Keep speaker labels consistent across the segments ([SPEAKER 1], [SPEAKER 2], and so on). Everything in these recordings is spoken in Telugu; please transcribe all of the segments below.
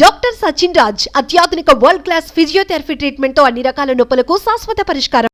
[SPEAKER 1] డాక్టర్ సచిన్ రాజ్ అత్యాధునిక వరల్డ్ క్లాస్ ఫిజియోథెరపీ ట్రీట్మెంట్ తో అన్ని రకాల నొప్పులకు శాశ్వత పరిష్కారం.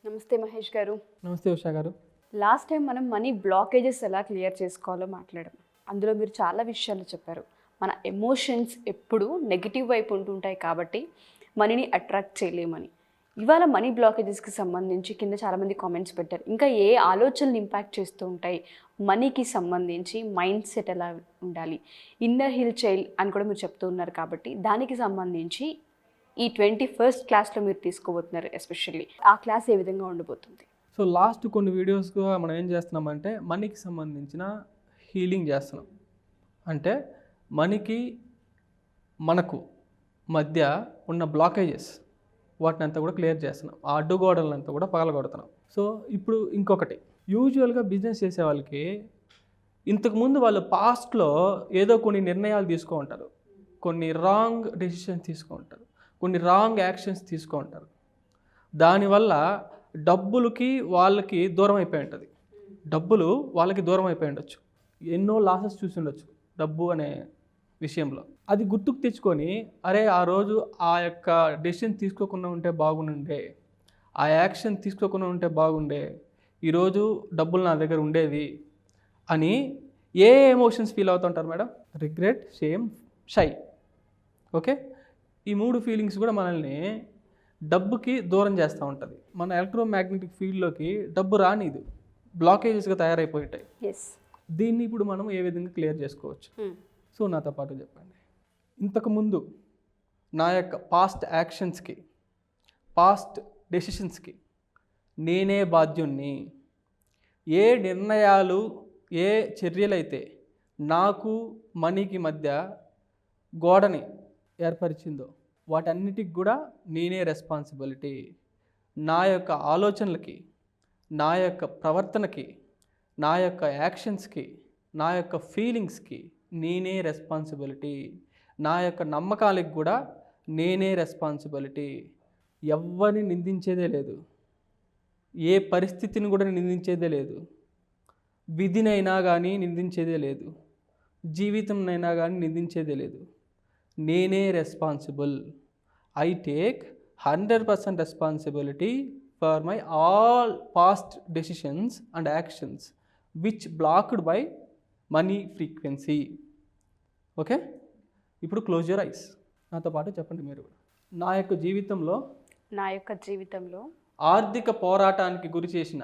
[SPEAKER 2] నమస్తే మహేష్ గారు.
[SPEAKER 3] నమస్తే ఉషా గారు.
[SPEAKER 2] లాస్ట్ టైం మనం మనీ బ్లాకేజెస్ ఎలా క్లియర్ చేసుకోవాలో మాట్లాడాం. అందులో మీరు చాలా విషయాలు చెప్పారు. మన ఎమోషన్స్ ఎప్పుడు నెగిటివ్ వైపు ఉంటుంటాయి కాబట్టి మనీని అట్రాక్ట్ చేయలేమని. ఇవాళ మనీ బ్లాకేజెస్కి సంబంధించి కింద చాలామంది కామెంట్స్ పెట్టారు. ఇంకా ఏ ఆలోచనలు ఇంపాక్ట్ చేస్తూ ఉంటాయి, మనీకి సంబంధించి మైండ్ సెట్ ఎలా ఉండాలి, ఇన్నర్ హిల్ చైల్డ్ అని కూడా మీరు చెప్తూ ఉన్నారు. కాబట్టి దానికి సంబంధించి ఈ 21st క్లాస్లో మీరు తీసుకోబోతున్నారు. ఎస్పెషల్లీ ఆ క్లాస్ ఏ విధంగా ఉండబోతుంది?
[SPEAKER 3] సో లాస్ట్ కొన్ని వీడియోస్గా మనం ఏం చేస్తున్నామంటే మనీకి సంబంధించిన హీలింగ్ చేస్తున్నాం. అంటే మనీకి మనకు మధ్య ఉన్న బ్లాకేజెస్ వాటిని అంతా కూడా క్లియర్ చేస్తున్నాం. ఆ అడ్డుగోడలంతా కూడా పగలగొడుతున్నాం. సో ఇప్పుడు ఇంకొకటి, యూజువల్గా బిజినెస్ చేసే వాళ్ళకి ఇంతకుముందు వాళ్ళు పాస్ట్లో ఏదో కొన్ని నిర్ణయాలు తీసుకో ఉంటారు, కొన్ని రాంగ్ డెసిషన్స్ తీసుకో ఉంటారు, కొన్ని రాంగ్ యాక్షన్స్ తీసుకో ఉంటారు. దానివల్ల డబ్బులకి వాళ్ళకి దూరం అయిపోయి ఉంటుంది. డబ్బులు వాళ్ళకి దూరం అయిపోయి ఉండొచ్చు. ఎన్నో లాసెస్ చూసి ఉండొచ్చు డబ్బు అనే విషయంలో. అది గుర్తుకు తెచ్చుకొని, అరే ఆ రోజు ఆ యొక్క డెసిషన్ తీసుకోకుండా ఉంటే బాగుండే, ఆ యాక్షన్ తీసుకోకుండా ఉంటే బాగుండే, ఈరోజు డబ్బులు నా దగ్గర ఉండేది అని ఏ ఎమోషన్స్ ఫీల్ అవుతుంటారు madam? Regret, shame, shy. Okay, ఈ మూడు ఫీలింగ్స్ కూడా మనల్ని డబ్బుకి దూరం చేస్తూ ఉంటుంది. మన ఎలక్ట్రోమాగ్నెటిక్ ఫీల్డ్లోకి డబ్బు రానిది, బ్లాకేజెస్గా తయారైపోయి ఉంటాయి. దీన్ని ఇప్పుడు మనం ఏ విధంగా క్లియర్ చేసుకోవచ్చు? సో నాతో పాటు చెప్పండి. ఇంతకుముందు నా యొక్క పాస్ట్ యాక్షన్స్కి, పాస్ట్ డెసిషన్స్కి నేనే బాధ్యుణ్ణి. ఏ నిర్ణయాలు, ఏ చర్యలైతే నాకు మనీకి మధ్య గోడని ఏర్పరిచిందో వాటన్నిటికి కూడా నేనే రెస్పాన్సిబిలిటీ. నా యొక్క ఆలోచనలకి, నా యొక్క ప్రవర్తనకి, నా యొక్క యాక్షన్స్కి, నా యొక్క ఫీలింగ్స్కి నేనే రెస్పాన్సిబిలిటీ. నా యొక్క నమ్మకాలకు కూడా నేనే రెస్పాన్సిబిలిటీ. ఎవరిని నిందించేదే లేదు, ఏ పరిస్థితిని కూడా నిందించేదే లేదు, విధినైనా కానీ నిందించేదే లేదు, జీవితంనైనా కానీ నిందించేదే లేదు. నేనే responsible. I take 100% responsibility for my all past decisions and actions which blocked by money frequency. Okay, ఇప్పుడు క్లోజ్ యువర్ ఐస్. నాతో పాటు చెప్పండి మీరు కూడా. నా యొక్క జీవితంలో ఆర్థిక పోరాటానికి గురి చేసిన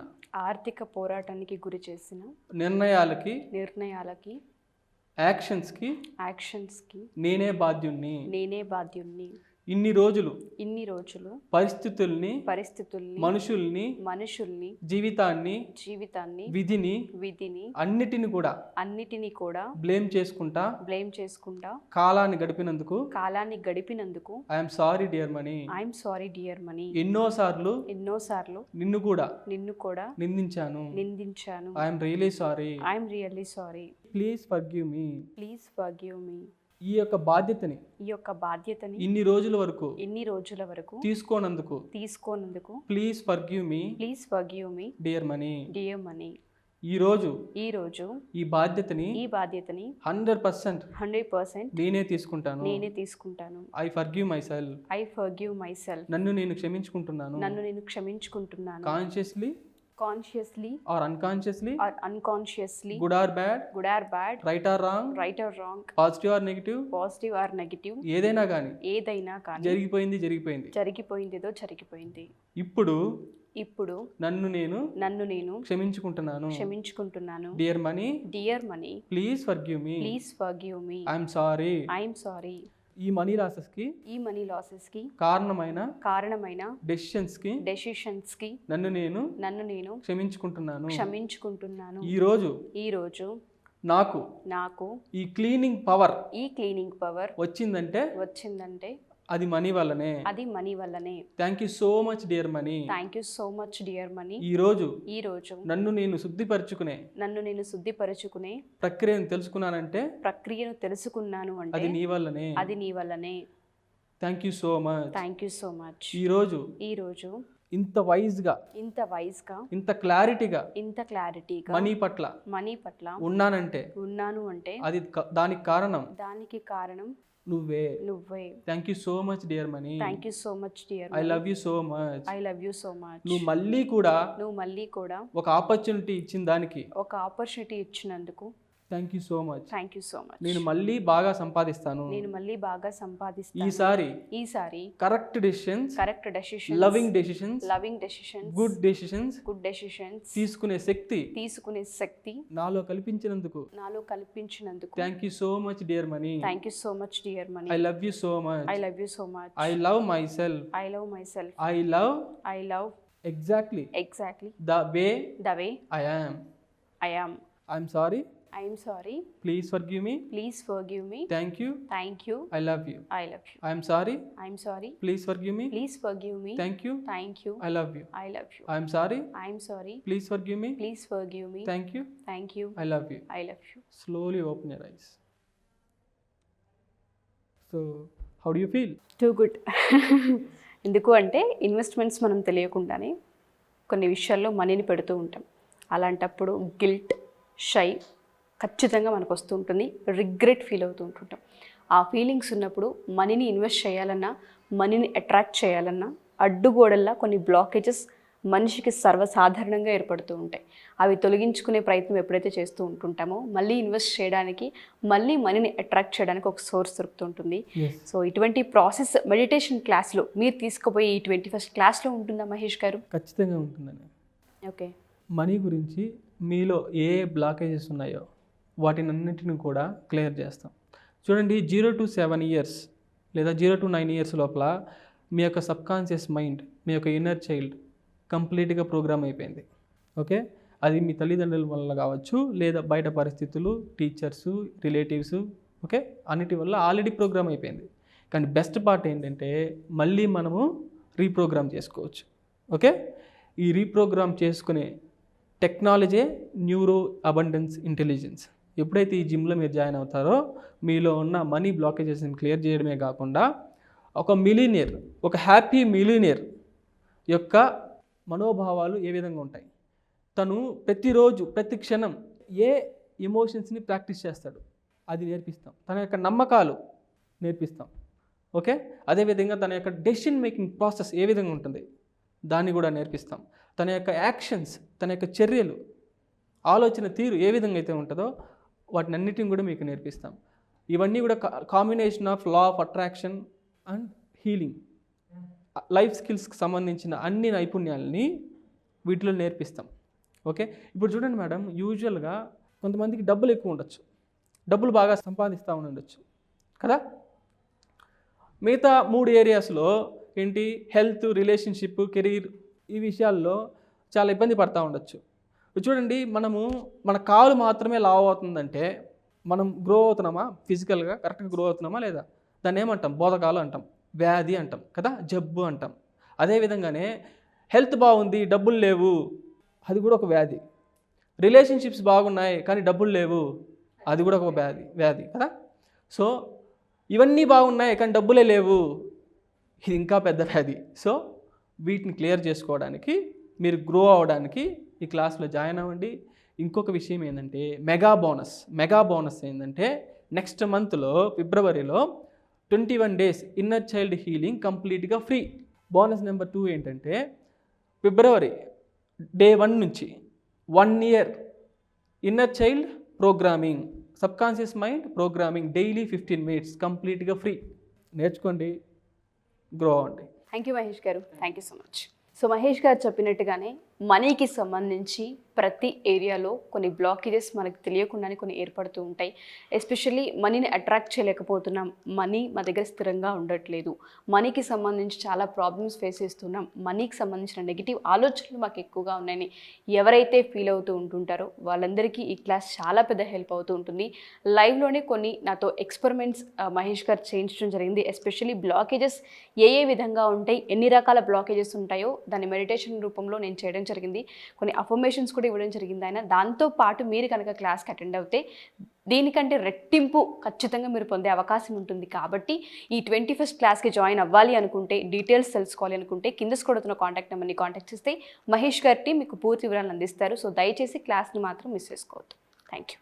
[SPEAKER 3] నిర్ణయాలకి, యాక్షన్స్కి నేనే బాధ్యుణ్ణి. ఇన్ని రోజులు పరిస్థితుల్ని, మనుషుల్ని, జీవితాన్ని, విధిని అన్నిటిని కూడా బ్లేమ్ చేసుకుంటా కాలాన్ని గడిపినందుకు ఐఎమ్ సారీ డియర్ మనీ. ఎన్నోసార్లు నిన్ను కూడా నిందించాను. I'm really sorry. Please forgive me. ఈ యొక్క బాధ్యతని ఇన్ని రోజుల వరకు తీసుకోనందుకు please forgive me dear money. ఈ రోజు ఈ బాధ్యతని 100% నేనే తీసుకుంటాను. I forgive myself. నన్ను నేను క్షమించుకుంటున్నాను. Consciously or unconsciously, good or bad, right or wrong, positive or negative, ఏదైనా కానీ జరిగిపోయింది. ఇప్పుడు నన్ను నేను క్షమించుకుంటున్నాను. Dear money, please forgive me. I'm sorry. ఈ మనీ లాసెస్కి కారణమైన డెసిషన్స్కి నన్ను నేను క్షమించుకుంటున్నాను. ఈ రోజు నాకు ఈ క్లీనింగ్ పవర్ వచ్చిందంటే అది మనీ వల్లనే. Thank you so much dear money. ఈ రోజు నన్ను నేను శుద్ధిపరచుకునే ప్రక్రియను తెలుసుకున్నాను అంటే అది నీ వల్లనే. Thank you so much. ఈ రోజు ఇంత వైజ్గా,
[SPEAKER 2] ఇంత వైజ్గా,
[SPEAKER 3] ఇంత క్లారిటీగా
[SPEAKER 2] ఇంత క్లారిటీగా
[SPEAKER 3] మనీ పట్ల ఉన్నానంటే
[SPEAKER 2] ఉన్నాను అంటే
[SPEAKER 3] అది దానికి కారణం
[SPEAKER 2] నువ్వే.
[SPEAKER 3] Thank you so much dear money.
[SPEAKER 2] Thank you so much dear.
[SPEAKER 3] I love you so much.
[SPEAKER 2] I love you so much.
[SPEAKER 3] నువ్వు మళ్ళీ కూడా ఒక ఆపర్చునిటీ
[SPEAKER 2] ఇచ్చినందుకు
[SPEAKER 3] thank you so much.
[SPEAKER 2] Thank you so much.
[SPEAKER 3] నేను మళ్ళీ బాగా సంపాదిస్తాను. ఈసారి correct decisions, loving decisions, good decisions తీసుకునే శక్తి నాలో కల్పించినందుకు thank you so much dear money. I love you so much. I love myself. I love exactly the way I am. I'm sorry. Please forgive me. Thank you. I love you. I'm sorry. Please forgive me. Thank you. I love you. I'm sorry. Please forgive me. Thank you. I love you. Slowly open your eyes. So how do you feel?
[SPEAKER 2] Too good. ఎందుకు అంటే ఇన్వెస్ట్మెంట్స్ మనం తెలియకుండానే కొన్ని విషయాల్లో మనీని పెడుతూ ఉంటాం. అలాంటప్పుడు గిల్ట్, షై ఖచ్చితంగా మనకు వస్తూ ఉంటుంది. రిగ్రెట్ ఫీల్ అవుతూ ఉంటుంటాం. ఆ ఫీలింగ్స్ ఉన్నప్పుడు మనీని ఇన్వెస్ట్ చేయాలన్నా, మనీని అట్రాక్ట్ చేయాలన్నా అడ్డుగోడల్లా కొన్ని బ్లాకేజెస్ మనిషికి సర్వసాధారణంగా ఏర్పడుతూ ఉంటాయి. అవి తొలగించుకునే ప్రయత్నం ఎప్పుడైతే చేస్తూ ఉంటుంటామో మళ్ళీ ఇన్వెస్ట్ చేయడానికి, మళ్ళీ మనీని అట్రాక్ట్ చేయడానికి ఒక సోర్స్ దొరుకుతుంటుంది. సో ఇటువంటి ప్రాసెస్ మెడిటేషన్ క్లాస్లో మీరు తీసుకుపోయి ఈ 21st క్లాస్లో ఉంటుందా మహేష్ గారు?
[SPEAKER 3] ఖచ్చితంగా ఉంటుందండి.
[SPEAKER 2] ఓకే.
[SPEAKER 3] మనీ గురించి మీలో ఏ బ్లాకేజెస్ ఉన్నాయో వాటిని అన్నింటిని కూడా క్లియర్ చేస్తాం. చూడండి, 0 to 7 years లేదా 0 to 9 years లోపల మీ యొక్క సబ్కాన్షియస్ మైండ్, మీ యొక్క ఇన్నర్ చైల్డ్ కంప్లీట్గా ప్రోగ్రామ్ అయిపోయింది. ఓకే, అది మీ తల్లిదండ్రుల వల్ల కావచ్చు, లేదా బయట పరిస్థితులు, టీచర్సు, రిలేటివ్స్, ఓకే, అన్నిటి వల్ల ఆల్రెడీ ప్రోగ్రామ్ అయిపోయింది. కానీ బెస్ట్ పార్ట్ ఏంటంటే మళ్ళీ మనము రీప్రోగ్రామ్ చేసుకోవచ్చు. ఓకే, ఈ రీప్రోగ్రామ్ చేసుకునే టెక్నాలజీ న్యూరో అబండెన్స్ ఇంటెలిజెన్స్. ఎప్పుడైతే ఈ జిమ్లో మీరు జాయిన్ అవుతారో మీలో ఉన్న మనీ బ్లాకేజెస్ని క్లియర్ చేయడమే కాకుండా ఒక మిలీనియర్, ఒక హ్యాపీ మిలీనియర్ యొక్క మనోభావాలు ఏ విధంగా ఉంటాయి, తను ప్రతిరోజు ప్రతి క్షణం ఏ ఎమోషన్స్ని ప్రాక్టీస్ చేస్తాడు అది నేర్పిస్తాం. తన యొక్క నమ్మకాలు నేర్పిస్తాం. ఓకే, అదేవిధంగా తన యొక్క డెసిషన్ మేకింగ్ ప్రాసెస్ ఏ విధంగా ఉంటుంది దాన్ని కూడా నేర్పిస్తాం. తన యొక్క యాక్షన్స్, తన యొక్క చర్యలు, ఆలోచన తీరు ఏ విధంగా అయితే ఉంటుందో వాటిని అన్నిటిని కూడా మీకు నేర్పిస్తాం. ఇవన్నీ కూడా combination of law of attraction and healing, life స్కిల్స్కి సంబంధించిన అన్ని నైపుణ్యాలని వీటిలో నేర్పిస్తాం. ఓకే, ఇప్పుడు చూడండి మేడం, యూజువల్గా కొంతమందికి డబ్బులు ఎక్కువ ఉండొచ్చు, డబ్బులు బాగా సంపాదిస్తూ ఉండొచ్చు కదా. మిగతా 3 ఏరియాస్లో ఏంటి, హెల్త్, రిలేషన్షిప్, కెరీర్, ఈ విషయాల్లో చాలా ఇబ్బంది పడుతూ ఉండొచ్చు. చూడండి, మన కాలు మాత్రమే లావ్ అవుతుందంటే మనం గ్రో అవుతున్నామా, ఫిజికల్గా కరెక్ట్గా గ్రో అవుతున్నామా లేదా? దాన్ని ఏమంటాం? బోధకాలు అంటాం, వ్యాధి అంటాం కదా, జబ్బు అంటాం. అదేవిధంగానే హెల్త్ బాగుంది, డబ్బులు లేవు, అది కూడా ఒక వ్యాధి. రిలేషన్షిప్స్ బాగున్నాయి కానీ డబ్బులు లేవు, అది కూడా ఒక వ్యాధి కదా. సో ఇవన్నీ బాగున్నాయి కానీ డబ్బులే లేవు, ఇది ఇంకా పెద్ద వ్యాధి. సో వీటిని క్లియర్ చేసుకోవడానికి, మీరు గ్రో అవ్వడానికి ఈ క్లాస్లో జాయిన్ అవ్వండి. ఇంకొక విషయం ఏంటంటే మెగా బోనస్ ఏంటంటే నెక్స్ట్ మంత్లో ఫిబ్రవరిలో 21 days ఇన్నర్ చైల్డ్ హీలింగ్ కంప్లీట్గా ఫ్రీ. బోనస్ నెంబర్ 2 ఏంటంటే ఫిబ్రవరి day 1 నుంచి 1 year inner child programming, subconscious mind programming daily 15 minutes కంప్లీట్గా ఫ్రీ. నేర్చుకోండి, గ్రో అవ్వండి.
[SPEAKER 2] థ్యాంక్ యూ మహేష్ గారు, thank you so much. So Mahesh గారు చెప్పినట్టుగానే మనీకి సంబంధించి ప్రతి ఏరియాలో కొన్ని బ్లాకేజెస్ మనకు తెలియకుండానే కొన్ని ఏర్పడుతూ ఉంటాయి. ఎస్పెషల్లీ మనీని అట్రాక్ట్ చేయలేకపోతున్నాం, మనీ మా దగ్గర స్థిరంగా ఉండట్లేదు, మనీకి సంబంధించి చాలా ప్రాబ్లమ్స్ ఫేస్ చేస్తున్నాం, మనీకి సంబంధించిన నెగిటివ్ ఆలోచనలు మాకు ఎక్కువగా ఉన్నాయని ఎవరైతే ఫీల్ అవుతూ ఉంటుంటారో వాళ్ళందరికీ ఈ క్లాస్ చాలా పెద్ద హెల్ప్ అవుతూ ఉంటుంది. లైవ్లోనే కొన్ని నాతో ఎక్స్పెరిమెంట్స్ మహేష్ గారు చేయించడం జరిగింది. ఎస్పెషల్లీ బ్లాకేజెస్ ఏ విధంగా ఉంటాయి, ఎన్ని రకాల బ్లాకేజెస్ ఉంటాయో దాన్ని మెడిటేషన్ రూపంలో నేను చేయడం జరిగింది. కొన్ని అఫర్మేషన్స్ కూడా ఇవ్వడం జరిగింది ఆయన. దాంతోపాటు మీరు కనుక క్లాస్కి అటెండ్ అవుతే దీనికంటే రెట్టింపు ఖచ్చితంగా మీరు పొందే అవకాశం ఉంటుంది. కాబట్టి ఈ 21st క్లాస్కి జాయిన్ అవ్వాలి అనుకుంటే, డీటెయిల్స్ తెలుసుకోవాలి అనుకుంటే కింద కొడుతున్న కాంటాక్ట్ నెంబర్ని కాంటాక్ట్ చేస్తే మహేష్ గారి టీం మీకు పూర్తి వివరాలు అందిస్తారు. సో దయచేసి క్లాస్ని మాత్రం మిస్ చేసుకోవద్దు. Thank you.